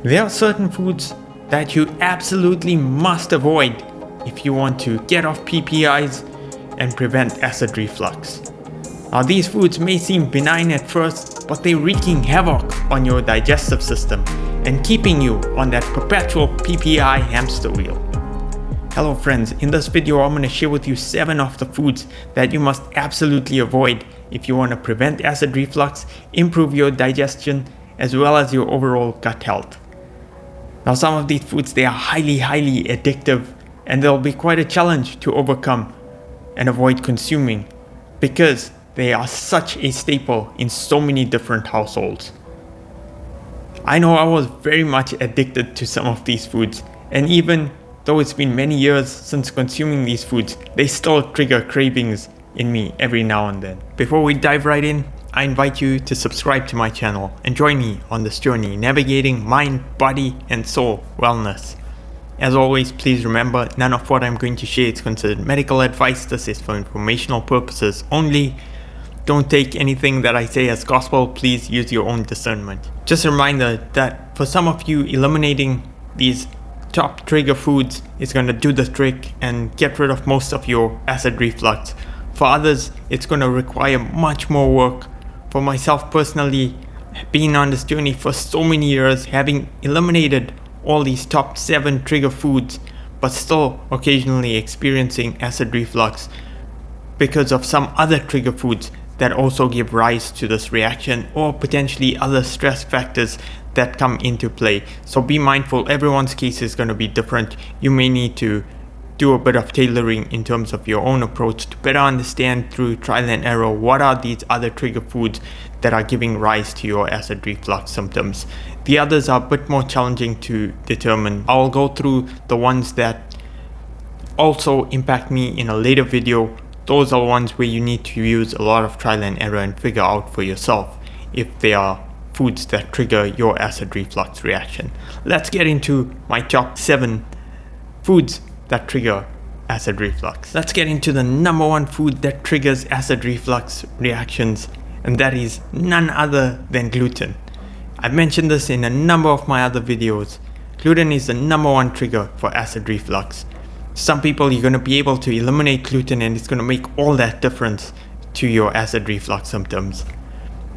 There are certain foods that you absolutely must avoid if you want to get off PPIs and prevent acid reflux. Now, these foods may seem benign at first, but they're wreaking havoc on your digestive system and keeping you on that perpetual PPI hamster wheel. Hello friends, in this video I'm going to share with you 7 of the foods that you must absolutely avoid if you want to prevent acid reflux, improve your digestion, as well as your overall gut health. Now, some of these foods, they are highly addictive, and they'll be quite a challenge to overcome and avoid consuming because they are such a staple in so many different households. I know I was very much addicted to some of these foods, and even though it's been many years since consuming these foods, they still trigger cravings in me every now and then. Before we dive right in, I invite you to subscribe to my channel and join me on this journey navigating mind, body, and soul wellness. As always, please remember, none of what I'm going to share is considered medical advice. This is for informational purposes only. Don't take anything that I say as gospel. Please use your own discernment. Just a reminder that for some of you, eliminating these top trigger foods is going to do the trick and get rid of most of your acid reflux. For others, it's going to require much more work. For myself personally, being on this journey for so many years, having eliminated all these top 7 trigger foods, but still occasionally experiencing acid reflux because of some other trigger foods that also give rise to this reaction, or potentially other stress factors that come into play. So be mindful, everyone's case is going to be different. You may need to do a bit of tailoring in terms of your own approach to better understand through trial and error what are these other trigger foods that are giving rise to your acid reflux symptoms. The others are a bit more challenging to determine. I'll go through the ones that also impact me in a later video. Those are ones where you need to use a lot of trial and error and figure out for yourself if they are foods that trigger your acid reflux reaction. Let's get into my top 7 foods that trigger acid reflux. Let's get into the number 1 food that triggers acid reflux reactions, and that is none other than gluten. I've mentioned this in a number of my other videos. Gluten is the number 1 trigger for acid reflux. Some people, you're going to be able to eliminate gluten and it's going to make all that difference to your acid reflux symptoms.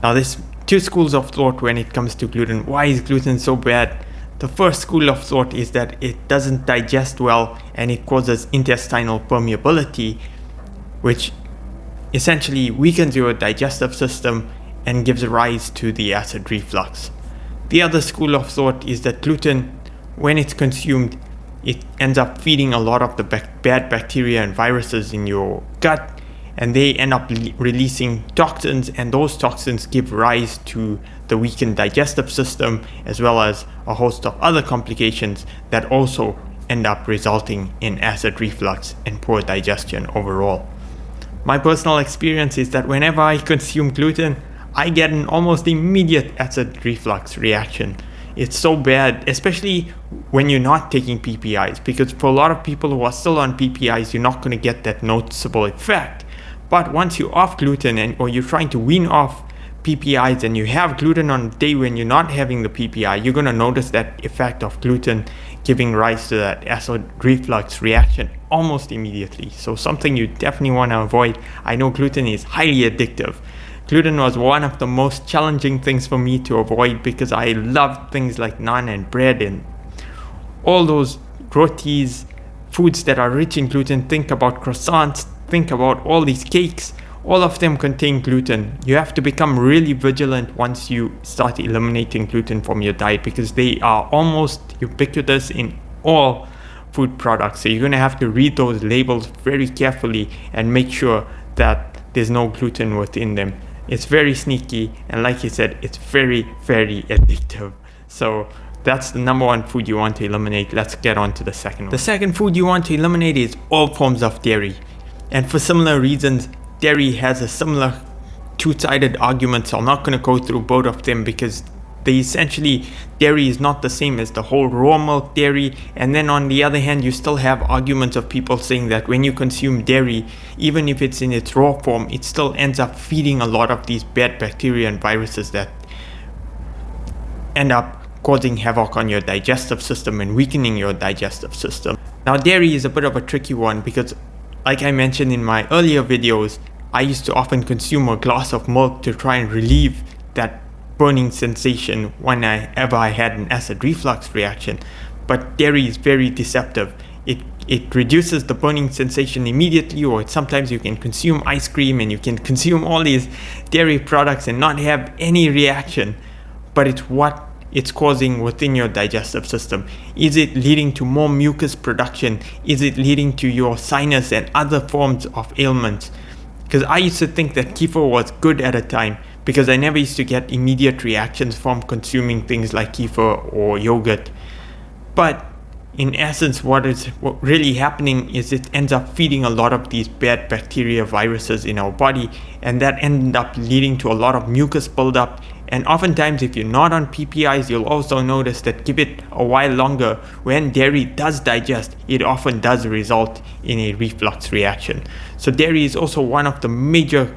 Now, there's 2 schools of thought when it comes to gluten. Why is gluten so bad? The first school of thought is that it doesn't digest well and it causes intestinal permeability, which essentially weakens your digestive system and gives rise to the acid reflux. The other school of thought is that gluten, when it's consumed, it ends up feeding a lot of the bad bacteria and viruses in your gut, and they end up releasing toxins, and those toxins give rise to the weakened digestive system, as well as a host of other complications that also end up resulting in acid reflux and poor digestion overall. My personal experience is that whenever I consume gluten, I get an almost immediate acid reflux reaction. It's so bad, especially when you're not taking PPIs, because for a lot of people who are still on PPIs, you're not going to get that noticeable effect. But once you're off gluten or you're trying to wean off PPIs and you have gluten on a day when you're not having the PPI, you're going to notice that effect of gluten giving rise to that acid reflux reaction almost immediately. So something you definitely want to avoid. I know gluten is highly addictive. Gluten was one of the most challenging things for me to avoid because I loved things like naan and bread and all those rotis, foods that are rich in gluten. Think about croissants, think about all these cakes, all of them contain gluten. You have to become really vigilant once you start eliminating gluten from your diet because they are almost ubiquitous in all food products. So you're going to have to read those labels very carefully and make sure that there's no gluten within them. It's very sneaky, and like you said, it's very addictive. So that's the number 1 food you want to eliminate. Let's get on to the second one. The second food you want to eliminate is all forms of dairy. And for similar reasons, dairy has a similar two-sided argument, so I'm not going to go through both of them because dairy is not the same as the whole raw milk dairy. And then on the other hand, you still have arguments of people saying that when you consume dairy, even if it's in its raw form, it still ends up feeding a lot of these bad bacteria and viruses that end up causing havoc on your digestive system and weakening your digestive system. Now, dairy is a bit of a tricky one because, like I mentioned in my earlier videos, I used to often consume a glass of milk to try and relieve that burning sensation whenever I had an acid reflux reaction. But dairy is very deceptive. It reduces the burning sensation immediately, or sometimes you can consume ice cream and you can consume all these dairy products and not have any reaction. But it's what it's causing within your digestive system. Is it leading to more mucus production? Is it leading to your sinus and other forms of ailments? Because I used to think that kefir was good at a time because I never used to get immediate reactions from consuming things like kefir or yogurt. But in essence, what really happening is it ends up feeding a lot of these bad bacteria, viruses in our body, and that ends up leading to a lot of mucus buildup. And oftentimes, if you're not on PPIs, you'll also notice that give it a while longer, when dairy does digest, it often does result in a reflux reaction. So dairy is also one of the major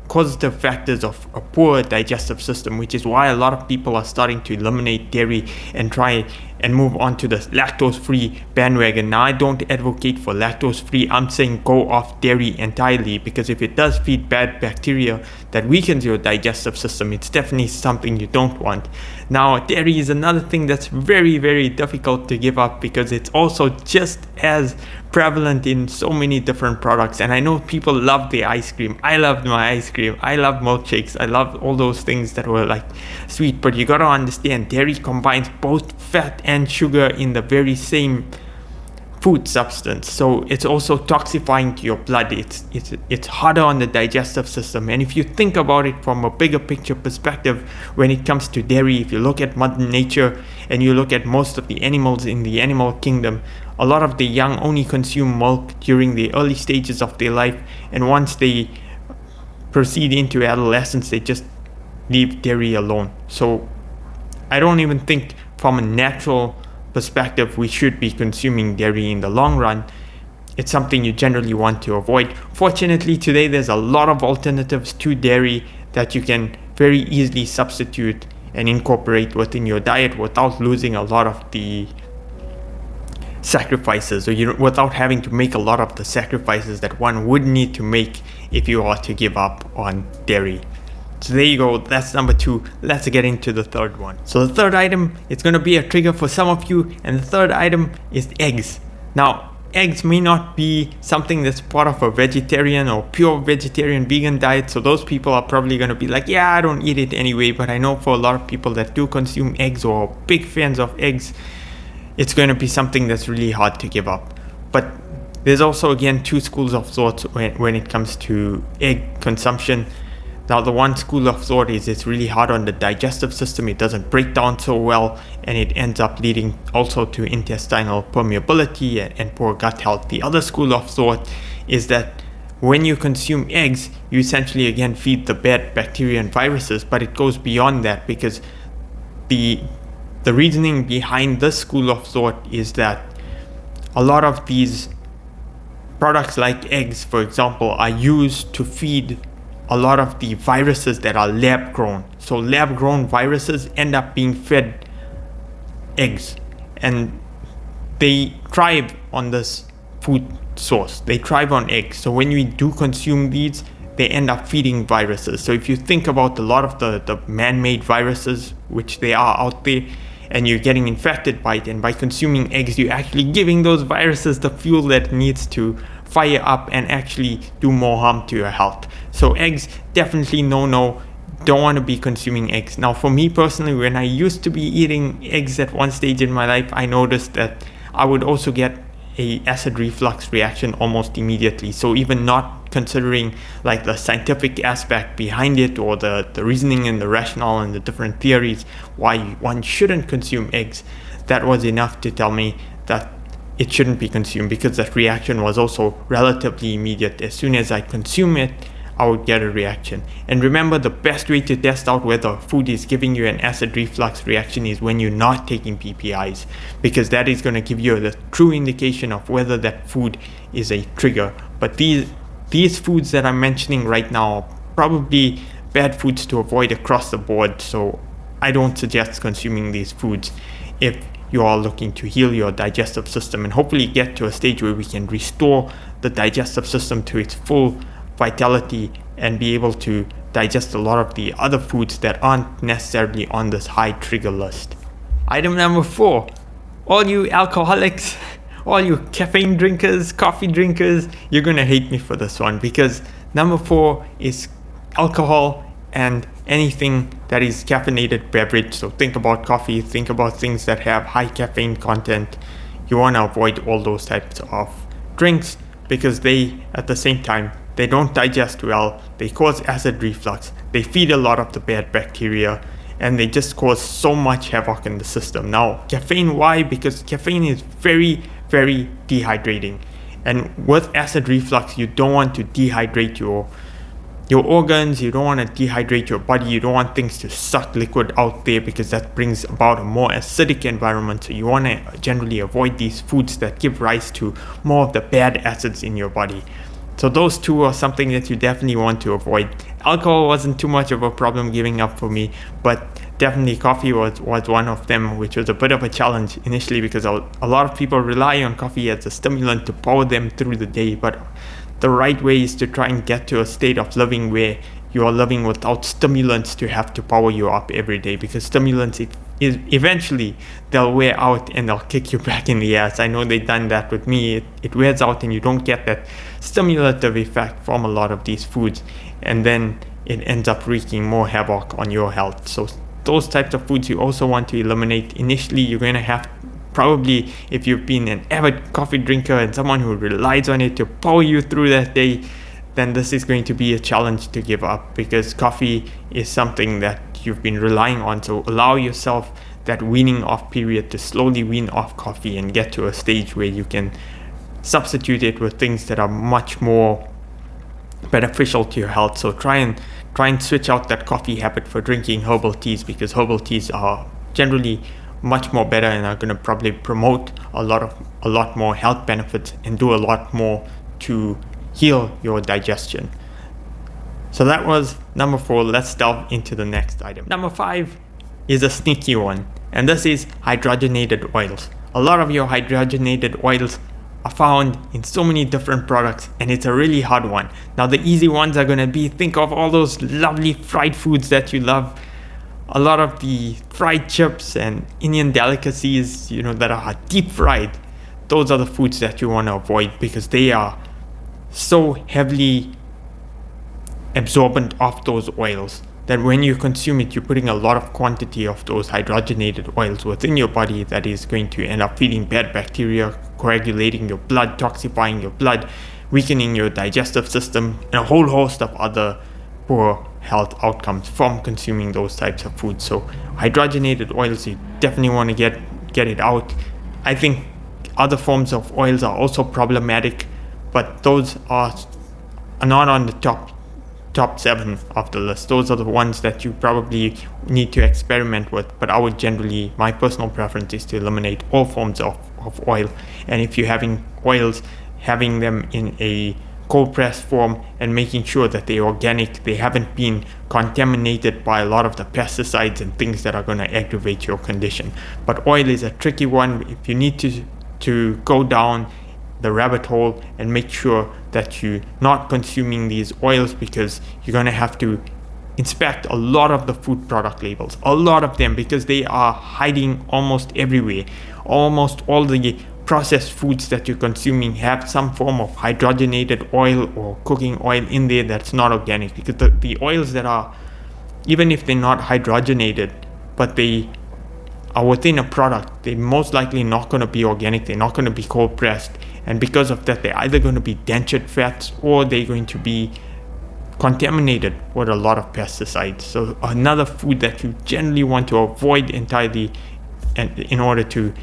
causative factors of a poor digestive system, which is why a lot of people are starting to eliminate dairy and try and move on to the lactose-free bandwagon. Now, I don't advocate for lactose-free. I'm saying go off dairy entirely, because if it does feed bad bacteria that weakens your digestive system, it's definitely something you don't want. Now, dairy is another thing that's very, very difficult to give up because it's also just as prevalent in so many different products. And I know people love the ice cream. I loved my ice cream. I love milkshakes. I love all those things that were like sweet. But you gotta understand, dairy combines both fat and sugar in the very same food substance, so it's also toxifying to your blood. It's harder on the digestive system. And if you think about it from a bigger picture perspective, when it comes to dairy, if you look at Mother Nature and you look at most of the animals in the animal kingdom, a lot of the young only consume milk during the early stages of their life, and once they proceed into adolescence, they just leave dairy alone. So I don't even think from a natural perspective we should be consuming dairy in the long run. It's something you generally want to avoid. Fortunately, today there's a lot of alternatives to dairy that you can very easily substitute and incorporate within your diet without losing a lot of the sacrifices, or without having to make a lot of the sacrifices that one would need to make if you are to give up on dairy. So there you go, that's number 2. Let's get into the third one. So the third item, it's going to be a trigger for some of you, and the third item is eggs. Now, eggs may not be something that's part of a vegetarian or pure vegetarian vegan diet, so those people are probably going to be like, yeah, I don't eat it anyway. But I know for a lot of people that do consume eggs or are big fans of eggs, it's going to be something that's really hard to give up. But there's also, again, 2 schools of thoughts when it comes to egg consumption. Now, the one school of thought is it's really hard on the digestive system. It doesn't break down so well, and it ends up leading also to intestinal permeability and poor gut health. The other school of thought is that when you consume eggs, you essentially again feed the bad bacteria and viruses, but it goes beyond that, because the reasoning behind this school of thought is that a lot of these products like eggs, for example, are used to feed a lot of the viruses that are lab grown. So lab grown viruses end up being fed eggs, and they thrive on this food source. They thrive on eggs. So when we do consume these, they end up feeding viruses. So if you think about a lot of the man-made viruses, which they are out there, and you're getting infected by it, and by consuming eggs, you're actually giving those viruses the fuel that needs to fire up and actually do more harm to your health. So eggs, definitely no, don't want to be consuming eggs. Now, for me personally, when I used to be eating eggs at one stage in my life, I noticed that I would also get a acid reflux reaction almost immediately. So even not considering like the scientific aspect behind it, or the reasoning and the rationale and the different theories why one shouldn't consume eggs, that was enough to tell me that it shouldn't be consumed, because that reaction was also relatively immediate. As soon as I consume it, I would get a reaction. And remember, the best way to test out whether food is giving you an acid reflux reaction is when you're not taking PPIs, because that is going to give you the true indication of whether that food is a trigger. But these foods that I'm mentioning right now are probably bad foods to avoid across the board. So I don't suggest consuming these foods if you are looking to heal your digestive system and hopefully get to a stage where we can restore the digestive system to its full vitality and be able to digest a lot of the other foods that aren't necessarily on this high trigger list. Item number 4, all you alcoholics, all you caffeine drinkers, coffee drinkers, you're gonna hate me for this one, because number 4 is alcohol and anything that is caffeinated beverage. So think about coffee, think about things that have high caffeine content. You want to avoid all those types of drinks because they, at the same time, they don't digest well, they cause acid reflux, they feed a lot of the bad bacteria, and they just cause so much havoc in the system. Now, caffeine, why? Because caffeine is very, very dehydrating. And with acid reflux, you don't want to dehydrate your organs, you don't want to dehydrate your body, you don't want things to suck liquid out there because that brings about a more acidic environment. So you want to generally avoid these foods that give rise to more of the bad acids in your body. So those two are something that you definitely want to avoid. Alcohol wasn't too much of a problem giving up for me, but definitely coffee was one of them, which was a bit of a challenge initially because a lot of people rely on coffee as a stimulant to power them through the day. But the right way is to try and get to a state of living where you are living without stimulants to have to power you up every day, because stimulants eventually they'll wear out and they'll kick you back in the ass. I know they've done that with me. It wears out and you don't get that stimulative effect from a lot of these foods, and then it ends up wreaking more havoc on your health. So those types of foods you also want to eliminate. Initially, you're going to have probably, if you've been an avid coffee drinker and someone who relies on it to power you through that day, then this is going to be a challenge to give up, because coffee is something that you've been relying on. So allow yourself that weaning off period to slowly wean off coffee and get to a stage where you can substitute it with things that are much more beneficial to your health. So try and switch out that coffee habit for drinking herbal teas, because herbal teas are generally much more better and are going to probably promote a lot more health benefits and do a lot more to heal your digestion. So that was number 4. Let's delve into the next item. Number 5 is a sneaky one, and this is hydrogenated oils. A lot of your hydrogenated oils are found in so many different products, and it's a really hard one. Now, the easy ones are going to be, think of all those lovely fried foods that you love. A lot of the fried chips and Indian delicacies, that are deep fried. Those are the foods that you want to avoid, because they are so heavily absorbent of those oils that when you consume it, you're putting a lot of quantity of those hydrogenated oils within your body that is going to end up feeding bad bacteria, coagulating your blood, toxifying your blood, weakening your digestive system, and a whole host of other poor health outcomes from consuming those types of foods. So hydrogenated oils, you definitely want to get it out. I think other forms of oils are also problematic, but those are not on the top 7 of the list. Those are the ones that you probably need to experiment with, but I would generally, my personal preference is to eliminate all forms of oil. And if you're having oils, having them in a cold pressed form and making sure that they're organic, they haven't been contaminated by a lot of the pesticides and things that are going to aggravate your condition. But oil is a tricky one. If you need to go down the rabbit hole and make sure that you're not consuming these oils, because you're going to have to inspect a lot of the food product labels, a lot of them, because they are hiding almost everywhere. Almost all the processed foods that you're consuming have some form of hydrogenated oil or cooking oil in there that's not organic, because the oils that are, even if they're not hydrogenated but they are within a product, they're most likely not going to be organic, they're not going to be cold pressed, and because of that they're either going to be denatured fats or they're going to be contaminated with a lot of pesticides. So another food that you generally want to avoid entirely, and in order to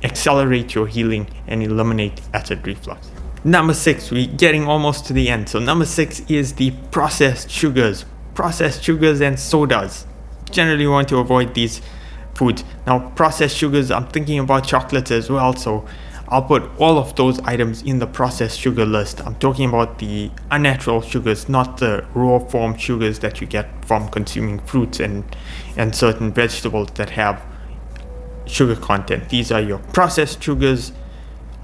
accelerate your healing and eliminate acid reflux. Number 6, we're getting almost to the end. So number 6 is the processed sugars and sodas. Generally want to avoid these foods. Now, processed sugars, I'm thinking about chocolates as well. So I'll put all of those items in the processed sugar list. I'm talking about the unnatural sugars, not the raw form sugars that you get from consuming fruits and certain vegetables that have sugar content. These are your processed sugars,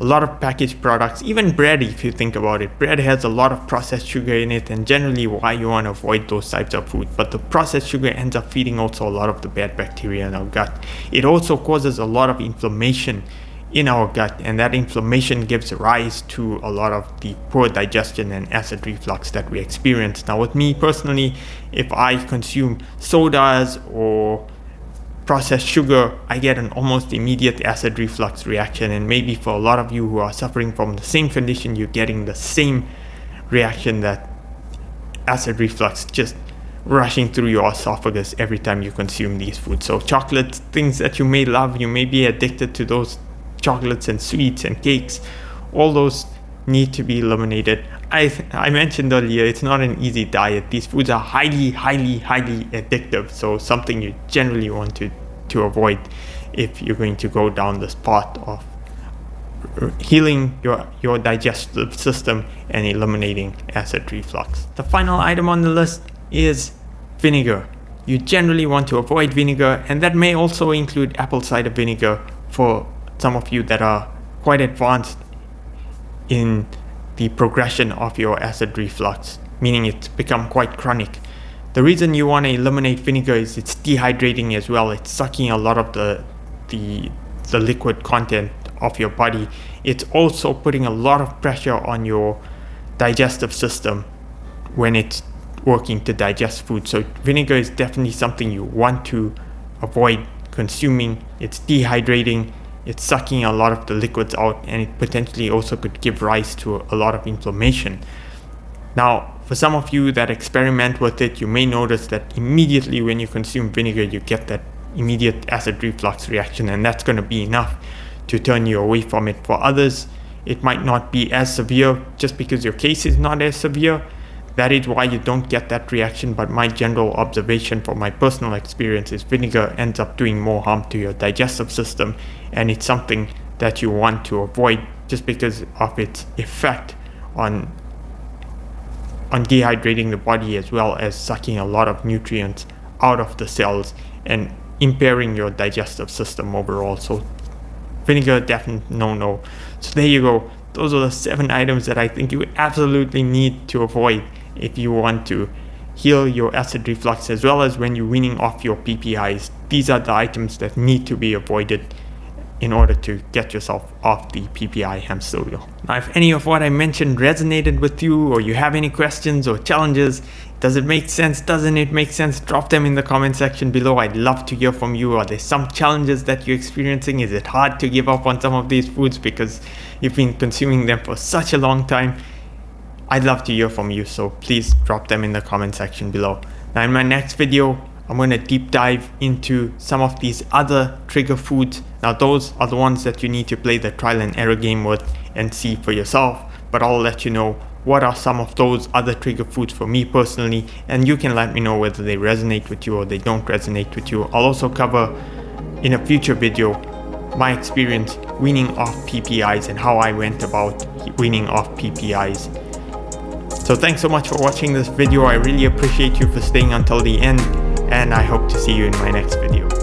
a lot of packaged products, even bread. If you think about it, bread has a lot of processed sugar in it, and generally why you want to avoid those types of food. But the processed sugar ends up feeding also a lot of the bad bacteria in our gut. It also causes a lot of inflammation in our gut, and that inflammation gives rise to a lot of the poor digestion and acid reflux that we experience. Now with me personally, if I consume sodas or processed sugar, I get an almost immediate acid reflux reaction, and maybe for a lot of you who are suffering from the same condition, you're getting the same reaction, that acid reflux just rushing through your esophagus every time you consume these foods. So chocolates, things that you may love, you may be addicted to those chocolates and sweets and cakes, all those need to be eliminated. I mentioned earlier, it's not an easy diet. These foods are highly addictive, so something you generally want to avoid if you're going to go down this path of healing your digestive system and eliminating acid reflux. The final item on the list is vinegar. You generally want to avoid vinegar, and that may also include apple cider vinegar for some of you that are quite advanced in the progression of your acid reflux, meaning it's become quite chronic. The reason you want to eliminate vinegar is it's dehydrating as well. It's sucking a lot of the liquid content of your body. It's also putting a lot of pressure on your digestive system when it's working to digest food. So vinegar is definitely something you want to avoid consuming. It's dehydrating, it's sucking a lot of the liquids out, and it potentially also could give rise to a lot of inflammation. Now, for some of you that experiment with it, you may notice that immediately when you consume vinegar, you get that immediate acid reflux reaction, and that's going to be enough to turn you away from it. For others, it might not be as severe. Just because your case is not as severe, that is why you don't get that reaction. But my general observation from my personal experience is vinegar ends up doing more harm to your digestive system, and it's something that you want to avoid just because of its effect on dehydrating the body, as well as sucking a lot of nutrients out of the cells and impairing your digestive system overall. So vinegar, definitely no. So there you go. Those are the 7 items that I think you absolutely need to avoid if you want to heal your acid reflux, as well as when you're weaning off your PPIs. These are the items that need to be avoided in order to get yourself off the PPI hamster wheel. Now, if any of what I mentioned resonated with you, or you have any questions or challenges, does it make sense? Doesn't it make sense? Drop them in the comment section below. I'd love to hear from you. Are there some challenges that you're experiencing? Is it hard to give up on some of these foods because you've been consuming them for such a long time? I'd love to hear from you, so please drop them in the comment section below. Now in my next video, I'm going to deep dive into some of these other trigger foods. Now those are the ones that you need to play the trial and error game with and see for yourself, but I'll let you know what are some of those other trigger foods for me personally, and you can let me know whether they resonate with you or they don't resonate with you. I'll also cover in a future video my experience weaning off PPIs and how I went about weaning off PPIs. So thanks so much for watching this video. I really appreciate you for staying until the end, and I hope to see you in my next video.